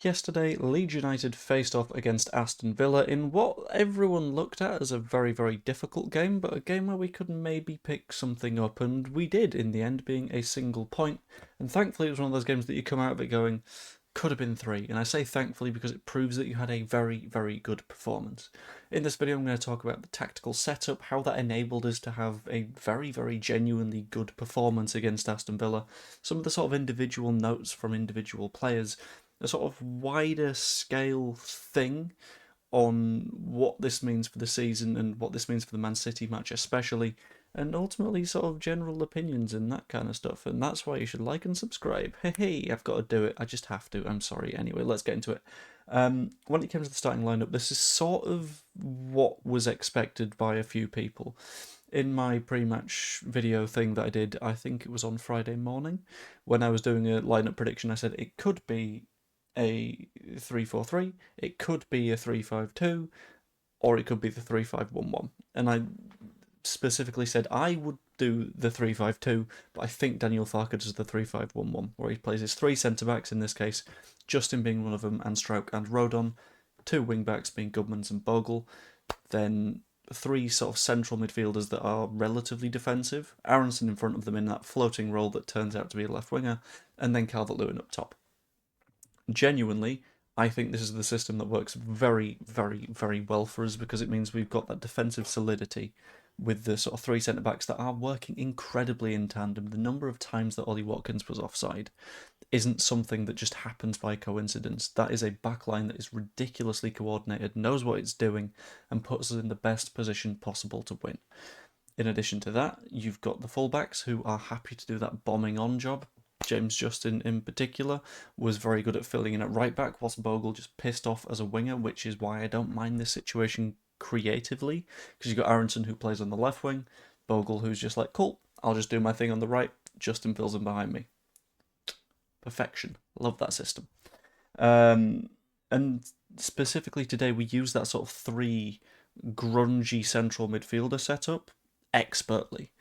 Yesterday, Leeds United faced off against Aston Villa in what everyone looked at as a very, very difficult game, but a game where we could maybe pick something up, and we did in the end, being a single point. And thankfully, it was one of those games that you come out of it going, could have been three. And I say thankfully because it proves that you had a very, very good performance. In this video, I'm going to talk about the tactical setup, how that enabled us to have a very, very genuinely good performance against Aston Villa, some of the sort of individual notes from individual players, a sort of wider scale thing on what this means for the season and what this means for the Man City match especially, and ultimately sort of general opinions and that kind of stuff. And that's why you should like and subscribe. Hey, I've got to do it. I just have to. I'm sorry. Anyway, let's get into it. When it comes to the starting lineup, this is sort of what was expected by a few people. In my pre-match video thing that I did, I think it was on Friday morning, when I was doing a lineup prediction, I said it could be a 3-4-3, it could be a 3-5-2, or it could be the 3-5-1-1. And I specifically said I would do the 3-5-2, but I think Daniel Farke does the 3-5-1-1, where he plays his three centre backs in this case, Justin being one of them, and Stroke and Rodon, two wing backs being Goodmans and Bogle, then three sort of central midfielders that are relatively defensive, Aronson in front of them in that floating role that turns out to be a left winger, and then Calvert-Lewin up top. Genuinely, I think this is the system that works very, very, very well for us because it means we've got that defensive solidity with the sort of three centre backs that are working incredibly in tandem. The number of times that Ollie Watkins was offside isn't something that just happens by coincidence. That is a backline that is ridiculously coordinated, knows what it's doing, and puts us in the best position possible to win. In addition to that, you've got the fullbacks who are happy to do that bombing on job. James Justin, in particular, was very good at filling in at right back, whilst Bogle just pissed off as a winger, which is why I don't mind this situation creatively, because you've got Aronson who plays on the left wing, Bogle who's just like, cool, I'll just do my thing on the right, Justin fills in behind me. Perfection. Love that system. And specifically today, we use that sort of three grungy central midfielder setup expertly,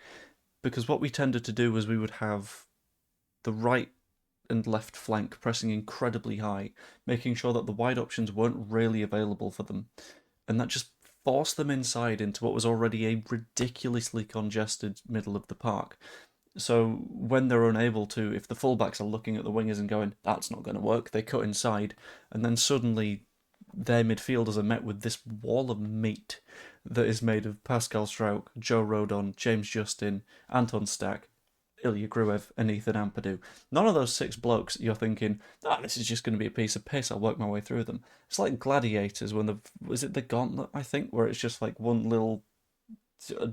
because what we tended to do was we would have the right and left flank pressing incredibly high, making sure that the wide options weren't really available for them, and that just forced them inside into what was already a ridiculously congested middle of the park. So when they're unable to, if the fullbacks are looking at the wingers and going, that's not going to work, they cut inside, and then suddenly their midfielders are met with this wall of meat that is made of Pascal Struijk, Joe Rodon, James Justin, Anton Stack, Ilya Gruev, and Ethan Ampadu. None of those six blokes you're thinking, this is just going to be a piece of piss, I'll work my way through them. It's like Gladiators when was it the Gauntlet, I think, where it's just like one little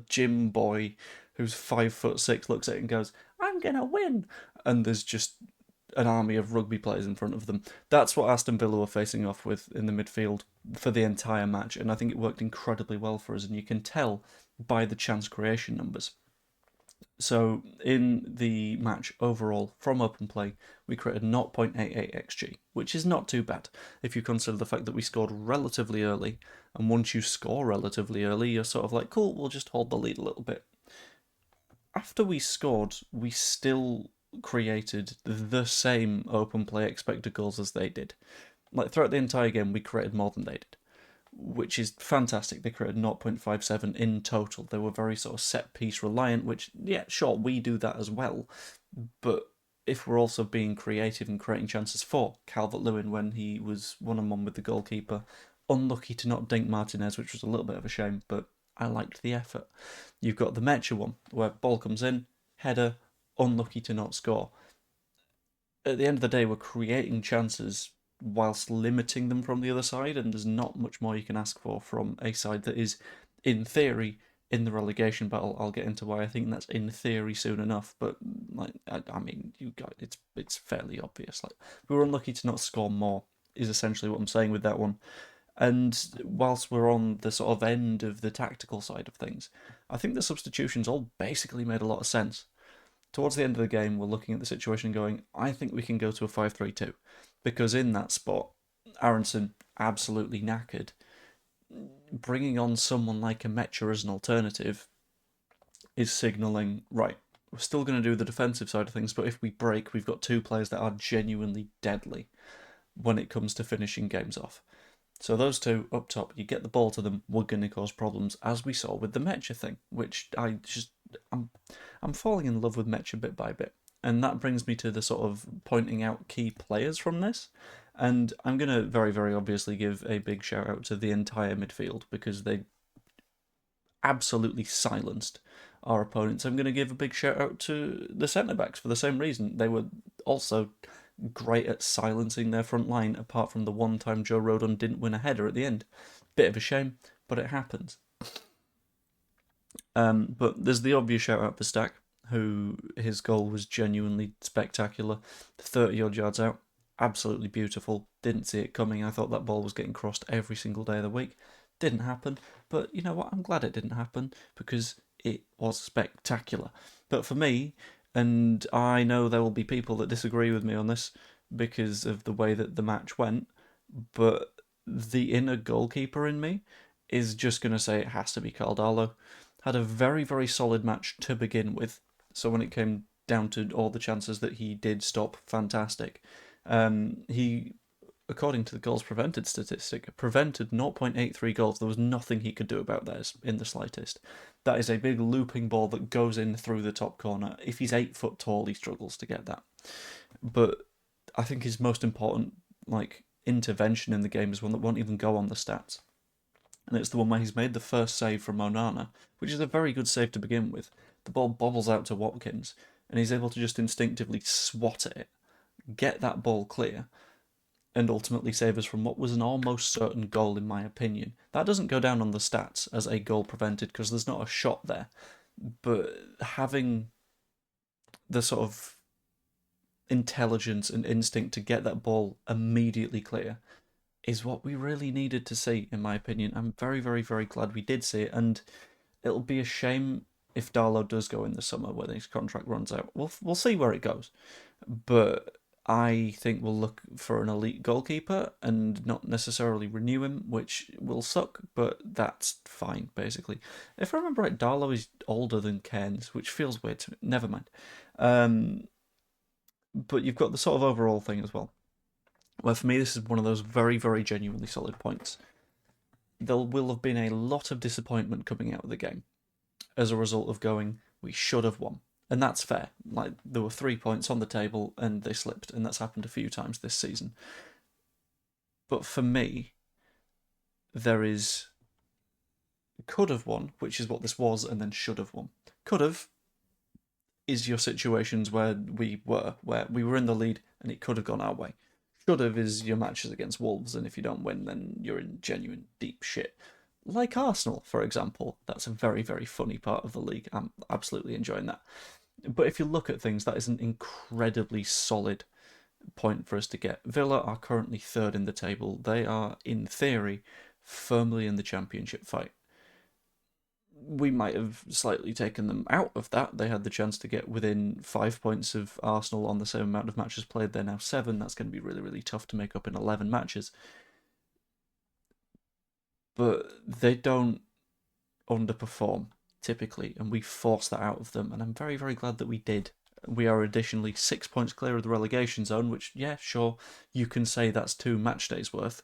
gym boy who's 5'6" looks at it and goes, I'm gonna win, and there's just an army of rugby players in front of them. That's what Aston Villa were facing off with in the midfield for the entire match, and I think it worked incredibly well for us, and you can tell by the chance creation numbers. So in the match overall, from open play, we created 0.88 xg, which is not too bad if you consider the fact that we scored relatively early, and once you score relatively early, you're sort of like, cool, we'll just hold the lead a little bit. After we scored, we still created the same open play expected goals as they did. Like throughout the entire game, we created more than they did, which is fantastic. They created 0.57 in total. They were very sort of set piece reliant, which, yeah, sure, we do that as well. But if we're also being creative and creating chances for Calvert-Lewin when he was one-on-one with the goalkeeper, unlucky to not dink Martinez, which was a little bit of a shame, but I liked the effort. You've got the Mecha one, where ball comes in, header, unlucky to not score. At the end of the day, we're creating chances whilst limiting them from the other side, and there's not much more you can ask for from a side that is, in theory, in the relegation battle. I'll get into why I think that's in theory soon enough, but like I mean, you got it's fairly obvious. Like we were unlucky to not score more is essentially what I'm saying with that one. And whilst we're on the sort of end of the tactical side of things, I think the substitutions all basically made a lot of sense. Towards the end of the game, we're looking at the situation going, I think we can go to a 5-3-2. Because in that spot, Aronson absolutely knackered. Bringing on someone like a Mecha as an alternative is signalling, right, we're still going to do the defensive side of things, but if we break, we've got two players that are genuinely deadly. when it comes to finishing games off. So those two up top, you get the ball to them, we're going to cause problems, as we saw with the Mecha thing, which I'm falling in love with Mecha bit by bit. And that brings me to the sort of pointing out key players from this. And I'm going to very, very obviously give a big shout out to the entire midfield because they absolutely silenced our opponents. I'm going to give a big shout out to the centre backs for the same reason. They were also great at silencing their front line, apart from the one time Joe Rodon didn't win a header at the end. Bit of a shame, but it happens. But there's the obvious shout out for Stack, who his goal was genuinely spectacular. 30 odd yards out, absolutely beautiful. Didn't see it coming. I thought that ball was getting crossed every single day of the week. Didn't happen, but you know what? I'm glad it didn't happen because it was spectacular. But for me, and I know there will be people that disagree with me on this because of the way that the match went, but the inner goalkeeper in me is just going to say it has to be Caldalo. Had a very, very solid match to begin with. So when it came down to all the chances that he did stop, fantastic. He, according to the goals prevented statistic, prevented 0.83 goals. There was nothing he could do about that in the slightest. That is a big looping ball that goes in through the top corner. If he's 8 foot tall, he struggles to get that. But I think his most important intervention in the game is one that won't even go on the stats. And it's the one where he's made the first save from Onana, which is a very good save to begin with. The ball bobbles out to Watkins, and he's able to just instinctively swat at it, get that ball clear, and ultimately save us from what was an almost certain goal, in my opinion. That doesn't go down on the stats as a goal prevented because there's not a shot there, but having the sort of intelligence and instinct to get that ball immediately clear is what we really needed to see, in my opinion. I'm very, very, very glad we did see it, and it'll be a shame if Darlow does go in the summer when his contract runs out. We'll see where it goes, but I think we'll look for an elite goalkeeper and not necessarily renew him, which will suck, but that's fine, basically. If I remember right, Darlow is older than Cairns, which feels weird to me. Never mind. But you've got the sort of overall thing as well. Well, for me, this is one of those very, very genuinely solid points. There will have been a lot of disappointment coming out of the game as a result of going, we should have won. And that's fair. Like, there were 3 points on the table and they slipped, and that's happened a few times this season. But for me, there is could have won, which is what this was, and then should have won. Could have is your situations where we were in the lead and it could have gone our way. Should have is your matches against Wolves, and if you don't win, then you're in genuine deep shit. Like Arsenal, for example. That's a very, very funny part of the league. I'm absolutely enjoying that. But if you look at things, that is an incredibly solid point for us to get. Villa are currently third in the table. They are, in theory, firmly in the championship fight. We might have slightly taken them out of that. They had the chance to get within 5 points of Arsenal on the same amount of matches played. They're now 7. That's going to be really, really tough to make up in 11 matches. But they don't underperform, typically, and we forced that out of them, and I'm very, very glad that we did. We are additionally 6 points clear of the relegation zone, which, yeah, sure, you can say that's 2 match days worth,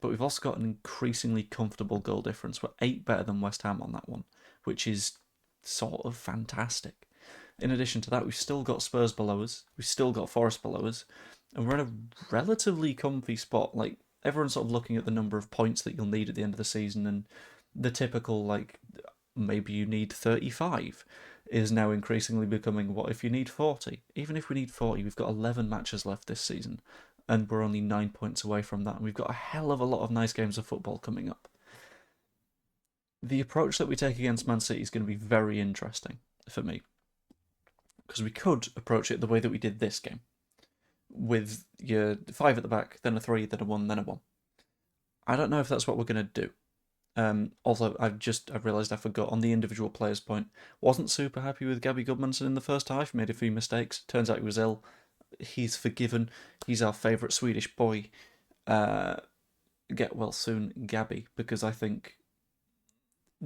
but we've also got an increasingly comfortable goal difference. We're 8 better than West Ham on that one, which is sort of fantastic. In addition to that, we've still got Spurs below us, we've still got Forest below us, and we're in a relatively comfy spot. Like, everyone's sort of looking at the number of points that you'll need at the end of the season, and the typical, like, maybe you need 35 is now increasingly becoming, what if you need 40? Even if we need 40, we've got 11 matches left this season, and we're only 9 points away from that, and we've got a hell of a lot of nice games of football coming up. The approach that we take against Man City is going to be very interesting for me, because we could approach it the way that we did this game, with your 5 at the back, then a 3, then a 1, then a 1. I don't know if that's what we're going to do. Also, I've realised I forgot on the individual players point. Wasn't super happy with Gabby Goodmanson in the first half. Made a few mistakes. Turns out he was ill. He's forgiven. He's our favourite Swedish boy. Get well soon, Gabby, because I think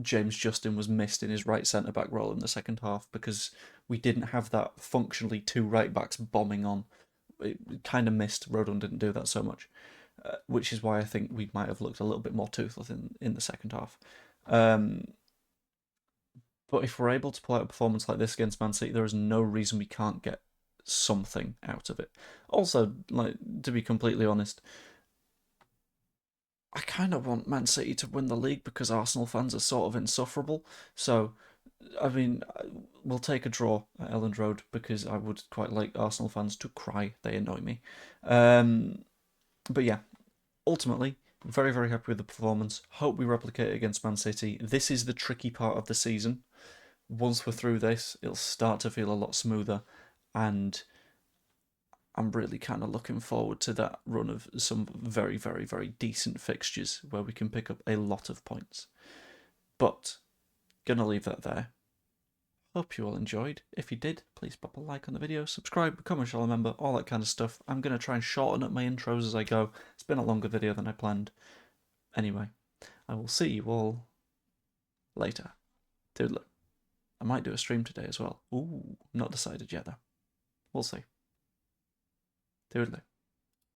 James Justin was missed in his right centre back role in the second half because we didn't have that functionally 2 right backs bombing on it kind of missed. Rodon didn't do that so much, which is why I think we might have looked a little bit more toothless in the second half. But if we're able to pull out a performance like this against Man City, there is no reason we can't get something out of it. Also, like, to be completely honest, I kind of want Man City to win the league because Arsenal fans are sort of insufferable. So, I mean, we'll take a draw at Elland Road because I would quite like Arsenal fans to cry. They annoy me. But yeah, ultimately, very, very happy with the performance. Hope we replicate it against Man City. This is the tricky part of the season. Once we're through this, it'll start to feel a lot smoother, and I'm really kind of looking forward to that run of some very, very, very decent fixtures where we can pick up a lot of points. But, gonna leave that there. Hope you all enjoyed. If you did, please pop a like on the video, subscribe, become a channel member, all that kind of stuff. I'm going to try and shorten up my intros as I go. It's been a longer video than I planned. Anyway, I will see you all later. Toodaloo. I might do a stream today as well. Ooh, not decided yet though. We'll see. Toodaloo.